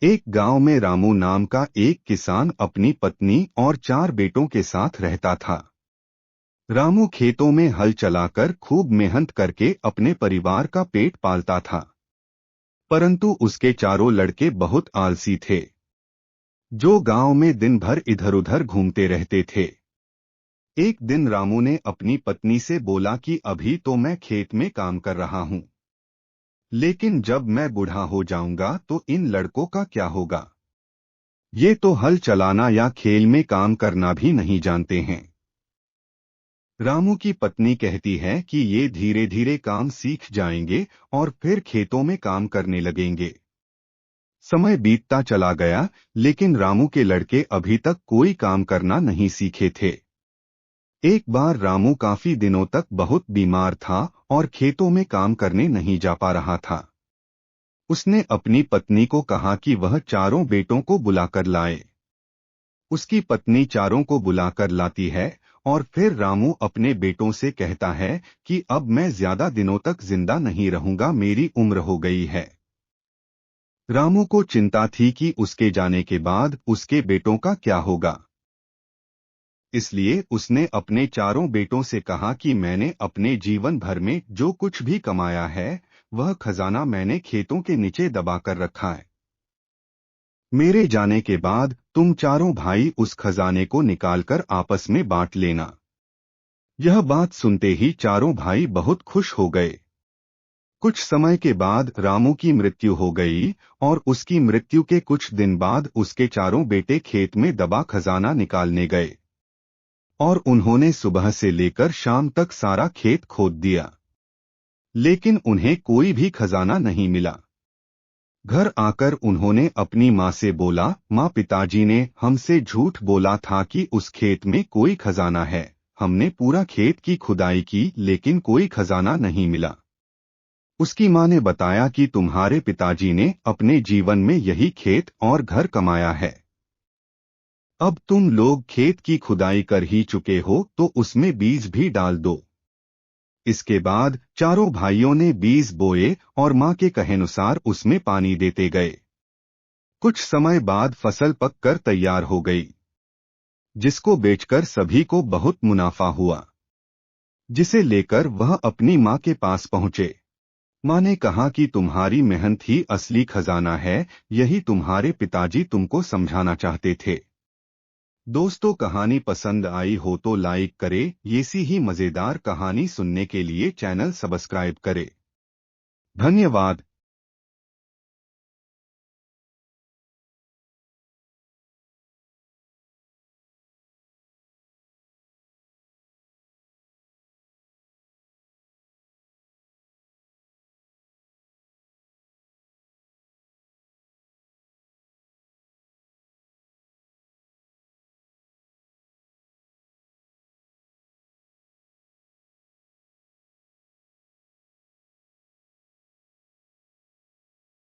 एक गांव में रामू नाम का एक किसान अपनी पत्नी और 4 बेटों के साथ रहता था। रामू खेतों में हल चलाकर खूब मेहनत करके अपने परिवार का पेट पालता था, परंतु उसके चारों लड़के बहुत आलसी थे, जो गांव में दिन भर इधर उधर घूमते रहते थे। एक दिन रामू ने अपनी पत्नी से बोला कि अभी तो मैं खेत में काम कर रहा हूं, लेकिन जब मैं बूढ़ा हो जाऊंगा तो इन लड़कों का क्या होगा? ये तो हल चलाना या खेल में काम करना भी नहीं जानते हैं। रामू की पत्नी कहती है कि ये धीरे धीरे काम सीख जाएंगे और फिर खेतों में काम करने लगेंगे। समय बीतता चला गया, लेकिन रामू के लड़के अभी तक कोई काम करना नहीं सीखे थे। एक बार रामू काफी दिनों तक बहुत बीमार था और खेतों में काम करने नहीं जा पा रहा था। उसने अपनी पत्नी को कहा कि वह चारों बेटों को बुलाकर लाए। उसकी पत्नी चारों को बुलाकर लाती है और फिर रामू अपने बेटों से कहता है कि अब मैं ज्यादा दिनों तक जिंदा नहीं रहूंगा, मेरी उम्र हो गई है। रामू को चिंता थी कि उसके जाने के बाद उसके बेटों का क्या होगा। इसलिए उसने अपने चारों बेटों से कहा कि मैंने अपने जीवन भर में जो कुछ भी कमाया है, वह खजाना मैंने खेतों के नीचे दबाकर रखा है। मेरे जाने के बाद तुम चारों भाई उस खजाने को निकालकर आपस में बांट लेना। यह बात सुनते ही चारों भाई बहुत खुश हो गए। कुछ समय के बाद रामू की मृत्यु हो गई और उसकी मृत्यु के कुछ दिन बाद उसके चारों बेटे खेत में दबा खजाना निकालने गए और उन्होंने सुबह से लेकर शाम तक सारा खेत खोद दिया, लेकिन उन्हें कोई भी खजाना नहीं मिला। घर आकर उन्होंने अपनी माँ से बोला, माँ, पिताजी ने हमसे झूठ बोला था कि उस खेत में कोई खजाना है। हमने पूरा खेत की खुदाई की लेकिन कोई खजाना नहीं मिला। उसकी माँ ने बताया कि तुम्हारे पिताजी ने अपने जीवन में यही खेत और घर कमाया है। अब तुम लोग खेत की खुदाई कर ही चुके हो तो उसमें बीज भी डाल दो। इसके बाद चारों भाइयों ने बीज बोए और माँ के कहेनुसार उसमें पानी देते गए। कुछ समय बाद फसल पककर तैयार हो गई, जिसको बेचकर सभी को बहुत मुनाफा हुआ, जिसे लेकर वह अपनी माँ के पास पहुँचे। माँ ने कहा कि तुम्हारी मेहनत ही असली खजाना है, यही तुम्हारे पिताजी तुमको समझाना चाहते थे। दोस्तों, कहानी पसंद आई हो तो लाइक करें। ऐसी ही मजेदार कहानी सुनने के लिए चैनल सब्सक्राइब करें। धन्यवाद।